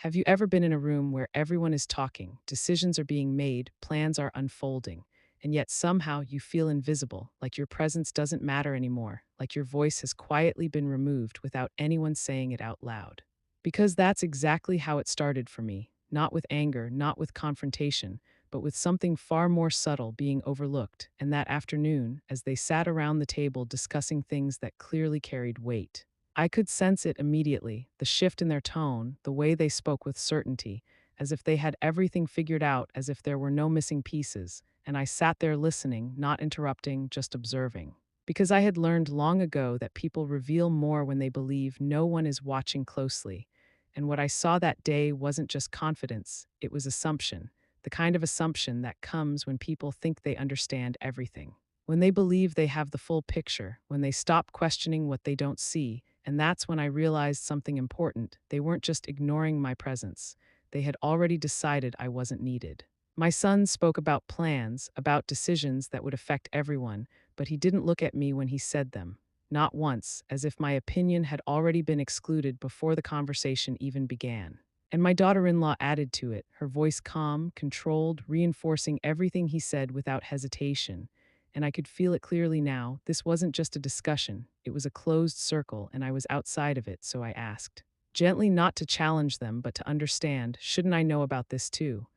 Have you ever been in a room where everyone is talking, decisions are being made, plans are unfolding, and yet somehow you feel invisible, like your presence doesn't matter anymore, like your voice has quietly been removed without anyone saying it out loud? Because that's exactly how it started for me, not with anger, not with confrontation, but with something far more subtle being overlooked. And that afternoon, as they sat around the table discussing things that clearly carried weight, I could sense it immediately, the shift in their tone, the way they spoke with certainty, as if they had everything figured out, as if there were no missing pieces, and I sat there listening, not interrupting, just observing. Because I had learned long ago that people reveal more when they believe no one is watching closely. And what I saw that day wasn't just confidence, it was assumption, the kind of assumption that comes when people think they understand everything. When they believe they have the full picture, when they stop questioning what they don't see, and that's when I realized something important. They weren't just ignoring my presence. They had already decided I wasn't needed. My son spoke about plans, about decisions that would affect everyone, but he didn't look at me when he said them. Not once, as if my opinion had already been excluded before the conversation even began. And my daughter-in-law added to it, her voice calm, controlled, reinforcing everything he said without hesitation. And I could feel it clearly now. This wasn't just a discussion, it was a closed circle, and I was outside of it, so I asked. Gently, not to challenge them, but to understand, shouldn't I know about this too?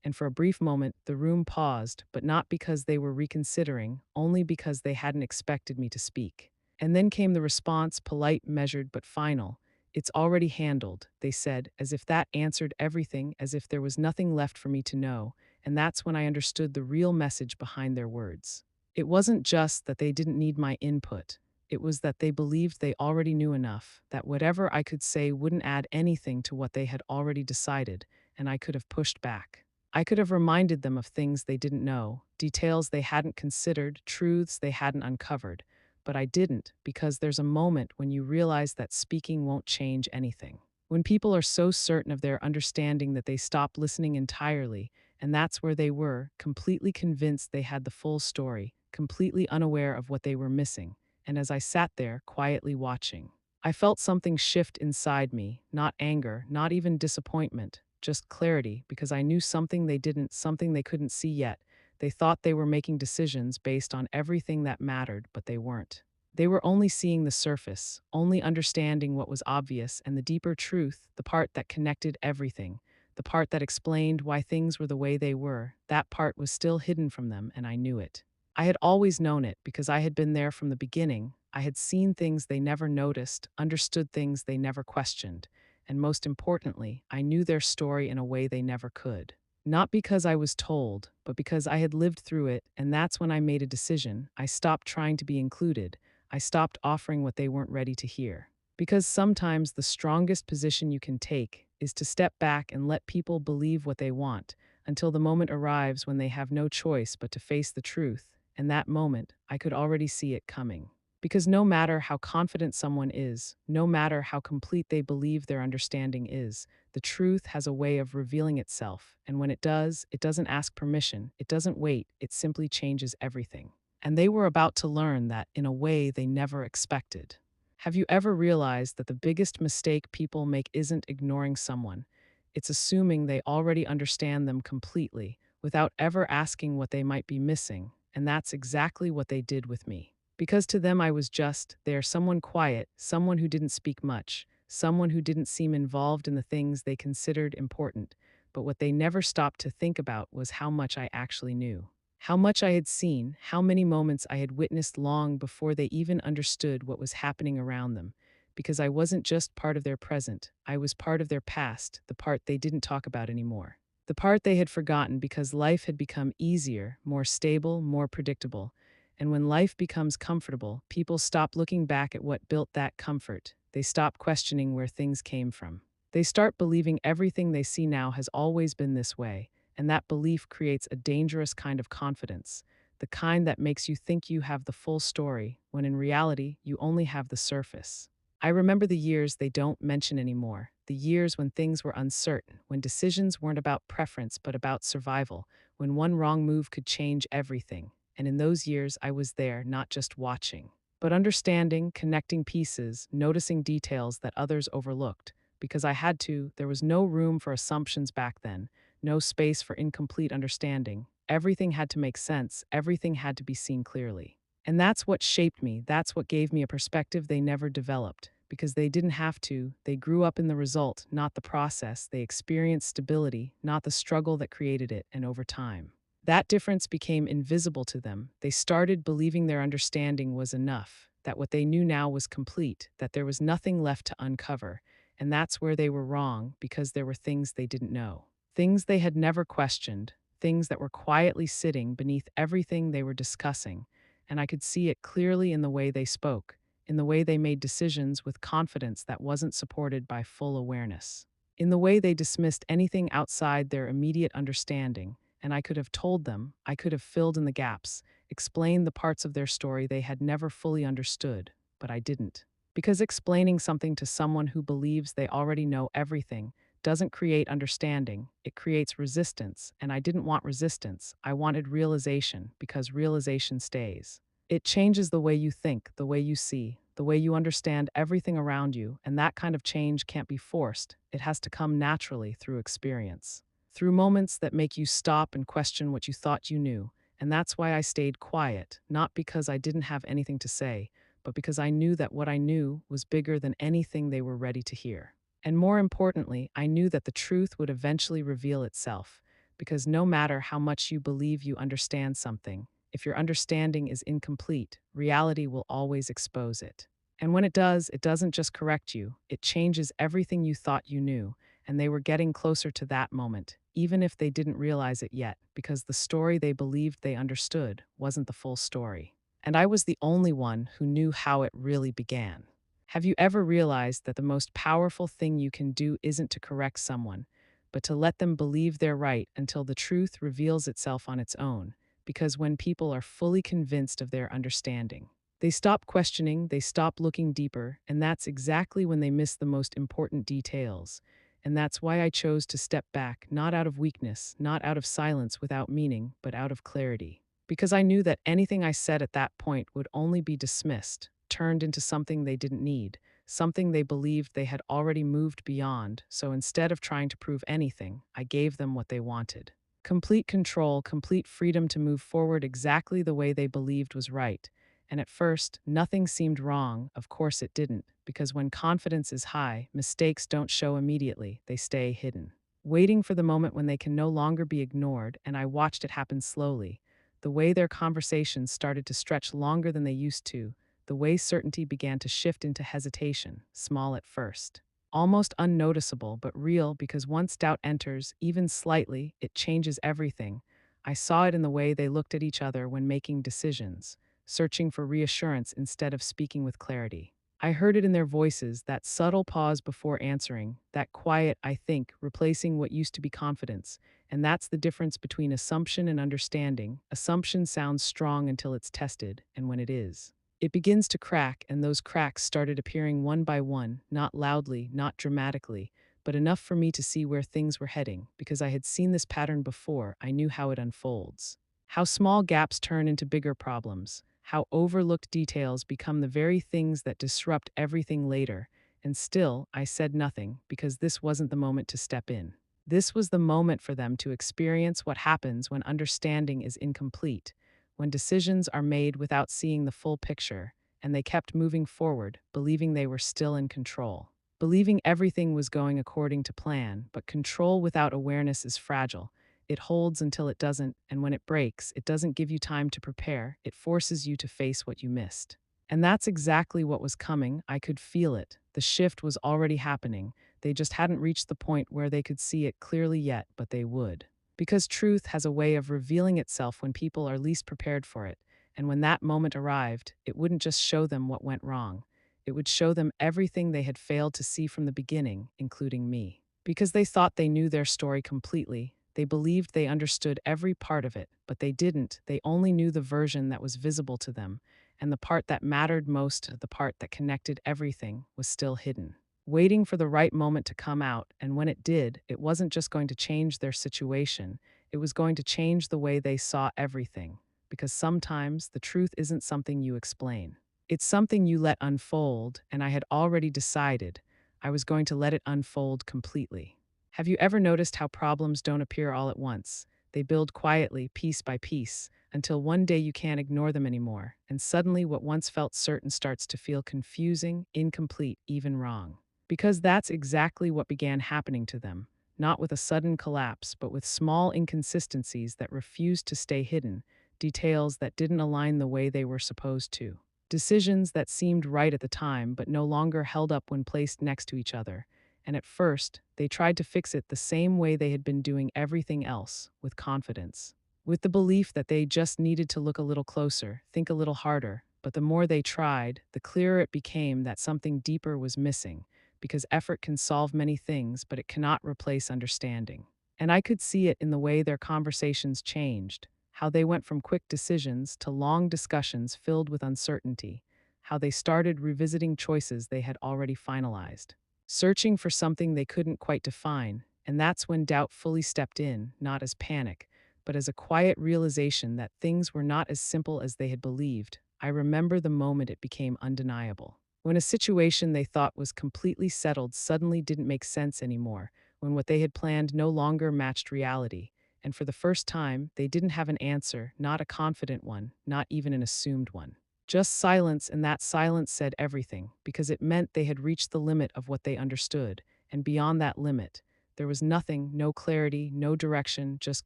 And for a brief moment, the room paused, but not because they were reconsidering, only because they hadn't expected me to speak. And then came the response, polite, measured, but final. It's already handled, they said, as if that answered everything, as if there was nothing left for me to know, and that's when I understood the real message behind their words. It wasn't just that they didn't need my input. It was that they believed they already knew enough, that whatever I could say wouldn't add anything to what they had already decided, and I could have pushed back. I could have reminded them of things they didn't know, details they hadn't considered, truths they hadn't uncovered. But I didn't, because there's a moment when you realize that speaking won't change anything. When people are so certain of their understanding that they stop listening entirely, and that's where they were, completely convinced they had the full story, completely unaware of what they were missing. And as I sat there, quietly watching, I felt something shift inside me, not anger, not even disappointment, just clarity, because I knew something they didn't, something they couldn't see yet. They thought they were making decisions based on everything that mattered, but they weren't. They were only seeing the surface, only understanding what was obvious, and the deeper truth, the part that connected everything, the part that explained why things were the way they were, that part was still hidden from them, and I knew it. I had always known it because I had been there from the beginning. I had seen things they never noticed, understood things they never questioned, and most importantly, I knew their story in a way they never could. Not because I was told, but because I had lived through it, and that's when I made a decision. I stopped trying to be included. I stopped offering what they weren't ready to hear. Because sometimes the strongest position you can take is to step back and let people believe what they want, until the moment arrives when they have no choice but to face the truth, and that moment, I could already see it coming. Because no matter how confident someone is, no matter how complete they believe their understanding is, the truth has a way of revealing itself, and when it does, it doesn't ask permission, it doesn't wait, it simply changes everything. And they were about to learn that in a way they never expected. Have you ever realized that the biggest mistake people make isn't ignoring someone? It's assuming they already understand them completely, without ever asking what they might be missing, and that's exactly what they did with me. Because to them I was just there, someone quiet, someone who didn't speak much, someone who didn't seem involved in the things they considered important, but what they never stopped to think about was how much I actually knew. How much I had seen, how many moments I had witnessed long before they even understood what was happening around them. Because I wasn't just part of their present, I was part of their past, the part they didn't talk about anymore. The part they had forgotten because life had become easier, more stable, more predictable. And when life becomes comfortable, people stop looking back at what built that comfort. They stop questioning where things came from. They start believing everything they see now has always been this way, and that belief creates a dangerous kind of confidence, the kind that makes you think you have the full story, when in reality, you only have the surface. I remember the years they don't mention anymore, the years when things were uncertain, when decisions weren't about preference but about survival, when one wrong move could change everything. And in those years, I was there, not just watching, but understanding, connecting pieces, noticing details that others overlooked. because I had to. There was no room for assumptions back then, no space for incomplete understanding. Everything had to make sense, everything had to be seen clearly. And that's what shaped me, that's what gave me a perspective they never developed. Because they didn't have to, they grew up in the result, not the process. They experienced stability, not the struggle that created it, and over time. That difference became invisible to them. They started believing their understanding was enough, that what they knew now was complete, that there was nothing left to uncover. And that's where they were wrong, because there were things they didn't know. Things they had never questioned, things that were quietly sitting beneath everything they were discussing. And I could see it clearly in the way they spoke, in the way they made decisions with confidence that wasn't supported by full awareness, in the way they dismissed anything outside their immediate understanding. And I could have told them, I could have filled in the gaps, explained the parts of their story they had never fully understood, but I didn't. Because explaining something to someone who believes they already know everything doesn't create understanding, it creates resistance, and I didn't want resistance, I wanted realization, because realization stays. It changes the way you think, the way you see, the way you understand everything around you, and that kind of change can't be forced. It has to come naturally through experience, through moments that make you stop and question what you thought you knew. And that's why I stayed quiet, not because I didn't have anything to say, but because I knew that what I knew was bigger than anything they were ready to hear. And more importantly, I knew that the truth would eventually reveal itself, because no matter how much you believe you understand something, if your understanding is incomplete, reality will always expose it. And when it does, it doesn't just correct you, it changes everything you thought you knew. And they were getting closer to that moment, even if they didn't realize it yet, because the story they believed they understood wasn't the full story. And I was the only one who knew how it really began. Have you ever realized that the most powerful thing you can do isn't to correct someone, but to let them believe they're right until the truth reveals itself on its own? Because when people are fully convinced of their understanding, they stop questioning, they stop looking deeper, and that's exactly when they miss the most important details. And that's why I chose to step back, not out of weakness, not out of silence without meaning, but out of clarity. Because I knew that anything I said at that point would only be dismissed, turned into something they didn't need, something they believed they had already moved beyond. So instead of trying to prove anything, I gave them what they wanted. Complete control, complete freedom to move forward exactly the way they believed was right. And at first, nothing seemed wrong. Of course it didn't, because when confidence is high, mistakes don't show immediately, they stay hidden, waiting for the moment when they can no longer be ignored. And I watched it happen slowly. The way their conversations started to stretch longer than they used to, the way certainty began to shift into hesitation, small at first, almost unnoticeable but real, because once doubt enters, even slightly, it changes everything. I saw it in the way they looked at each other when making decisions, searching for reassurance instead of speaking with clarity. I heard it in their voices, that subtle pause before answering, that quiet, I think, replacing what used to be confidence. And that's the difference between assumption and understanding. Assumption sounds strong until it's tested, and when it is, it begins to crack, and those cracks started appearing one by one, not loudly, not dramatically, but enough for me to see where things were heading. Because I had seen this pattern before, I knew how it unfolds. How small gaps turn into bigger problems, how overlooked details become the very things that disrupt everything later. And still, I said nothing, because this wasn't the moment to step in. This was the moment for them to experience what happens when understanding is incomplete, when decisions are made without seeing the full picture. And they kept moving forward, believing they were still in control, believing everything was going according to plan. But control without awareness is fragile. It holds until it doesn't, and when it breaks, it doesn't give you time to prepare. It forces you to face what you missed. And that's exactly what was coming. I could feel it. The shift was already happening. They just hadn't reached the point where they could see it clearly yet, but they would. Because truth has a way of revealing itself when people are least prepared for it. And when that moment arrived, it wouldn't just show them what went wrong. It would show them everything they had failed to see from the beginning, including me. Because they thought they knew their story completely, they believed they understood every part of it, but they didn't. They only knew the version that was visible to them, and the part that mattered most, the part that connected everything, was still hidden, waiting for the right moment to come out. And when it did, it wasn't just going to change their situation, it was going to change the way they saw everything. Because sometimes the truth isn't something you explain. It's something you let unfold, and I had already decided. I was going to let it unfold completely. Have you ever noticed how problems don't appear all at once? They build quietly, piece by piece, until one day you can't ignore them anymore, and suddenly what once felt certain starts to feel confusing, incomplete, even wrong. Because that's exactly what began happening to them, not with a sudden collapse, but with small inconsistencies that refused to stay hidden, details that didn't align the way they were supposed to. Decisions that seemed right at the time but no longer held up when placed next to each other. And at first, they tried to fix it the same way they had been doing everything else, with confidence. With the belief that they just needed to look a little closer, think a little harder. But the more they tried, the clearer it became that something deeper was missing, because effort can solve many things, but it cannot replace understanding. And I could see it in the way their conversations changed, how they went from quick decisions to long discussions filled with uncertainty, how they started revisiting choices they had already finalized, searching for something they couldn't quite define, and that's when doubt fully stepped in, not as panic, but as a quiet realization that things were not as simple as they had believed. I remember the moment it became undeniable. When a situation they thought was completely settled suddenly didn't make sense anymore, when what they had planned no longer matched reality, and for the first time, they didn't have an answer, not a confident one, not even an assumed one. Just silence, and that silence said everything, because it meant they had reached the limit of what they understood, and beyond that limit, there was nothing, no clarity, no direction, just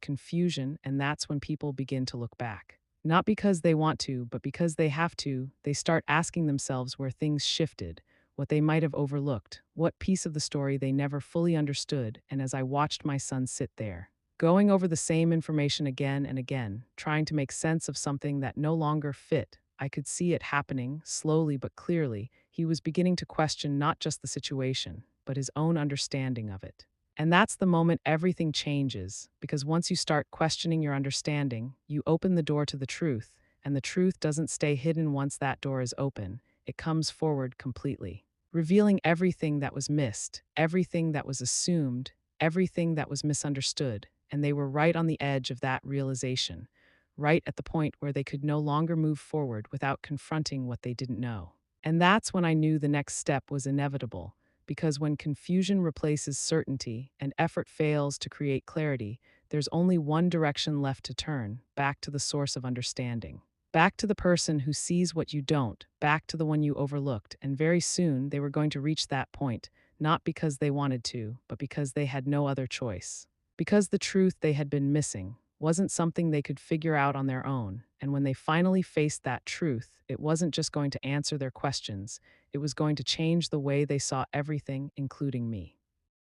confusion, and that's when people begin to look back. Not because they want to, but because they have to, they start asking themselves where things shifted, what they might have overlooked, what piece of the story they never fully understood, and as I watched my son sit there, going over the same information again and again, trying to make sense of something that no longer fit, I could see it happening, slowly but clearly. He was beginning to question not just the situation, but his own understanding of it. And that's the moment everything changes, because once you start questioning your understanding, you open the door to the truth, and the truth doesn't stay hidden once that door is open. It comes forward completely, revealing everything that was missed, everything that was assumed, everything that was misunderstood, and they were right on the edge of that realization, right at the point where they could no longer move forward without confronting what they didn't know. And that's when I knew the next step was inevitable, because when confusion replaces certainty and effort fails to create clarity, there's only one direction left to turn, back to the source of understanding. Back to the person who sees what you don't, back to the one you overlooked, and very soon they were going to reach that point, not because they wanted to, but because they had no other choice. Because the truth they had been missing wasn't something they could figure out on their own, and when they finally faced that truth, it wasn't just going to answer their questions, it was going to change the way they saw everything, including me.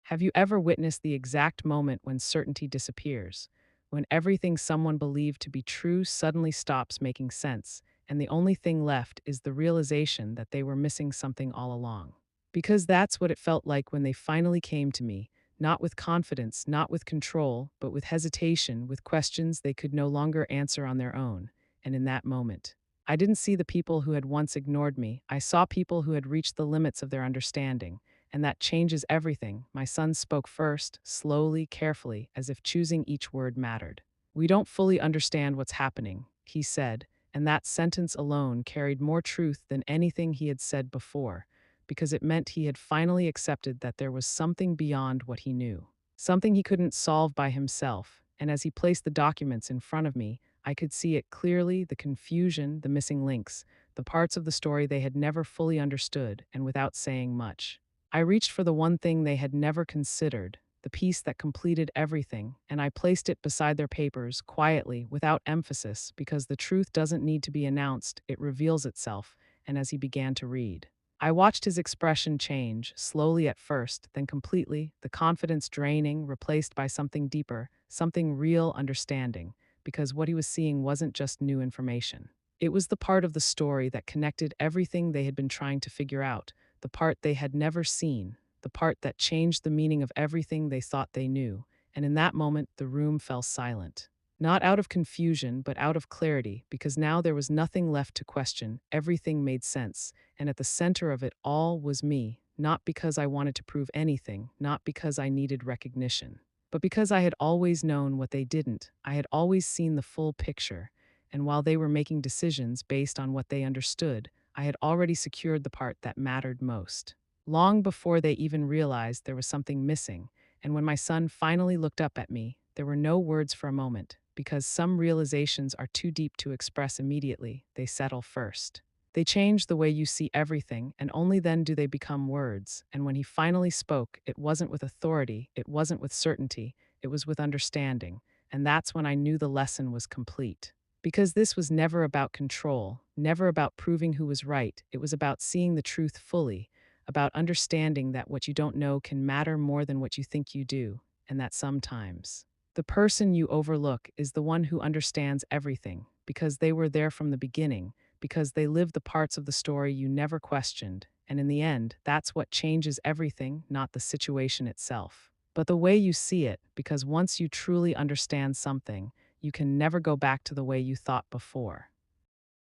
Have you ever witnessed the exact moment when certainty disappears? When everything someone believed to be true suddenly stops making sense, and the only thing left is the realization that they were missing something all along. Because that's what it felt like when they finally came to me, not with confidence, not with control, but with hesitation, with questions they could no longer answer on their own. And in that moment, I didn't see the people who had once ignored me. I saw people who had reached the limits of their understanding, and that changes everything. My son spoke first, slowly, carefully, as if choosing each word mattered. "We don't fully understand what's happening," he said, and that sentence alone carried more truth than anything he had said before, because it meant he had finally accepted that there was something beyond what he knew, something he couldn't solve by himself. And as he placed the documents in front of me, I could see it clearly, the confusion, the missing links, the parts of the story they had never fully understood, and without saying much, I reached for the one thing they had never considered, the piece that completed everything, and I placed it beside their papers, quietly, without emphasis, because the truth doesn't need to be announced, it reveals itself. And as he began to read, I watched his expression change, slowly at first, then completely, the confidence draining, replaced by something deeper, something real understanding, because what he was seeing wasn't just new information. It was the part of the story that connected everything they had been trying to figure out, the part they had never seen, the part that changed the meaning of everything they thought they knew. And in that moment, the room fell silent. Not out of confusion, but out of clarity, because now there was nothing left to question, everything made sense, and at the center of it all was me, not because I wanted to prove anything, not because I needed recognition, but because I had always known what they didn't. I had always seen the full picture, and while they were making decisions based on what they understood, I had already secured the part that mattered most. long before they even realized there was something missing. And when my son finally looked up at me, there were no words for a moment, because some realizations are too deep to express immediately. They settle first. They change the way you see everything, and only then do they become words. And when he finally spoke, it wasn't with authority, it wasn't with certainty, it was with understanding. And that's when I knew the lesson was complete. Because this was never about control, never about proving who was right. It was about seeing the truth fully, about understanding that what you don't know can matter more than what you think you do, and that sometimes the person you overlook is the one who understands everything, because they were there from the beginning, because they lived the parts of the story you never questioned. And in the end, that's what changes everything, not the situation itself, but the way you see it, because once you truly understand something, you can never go back to the way you thought before.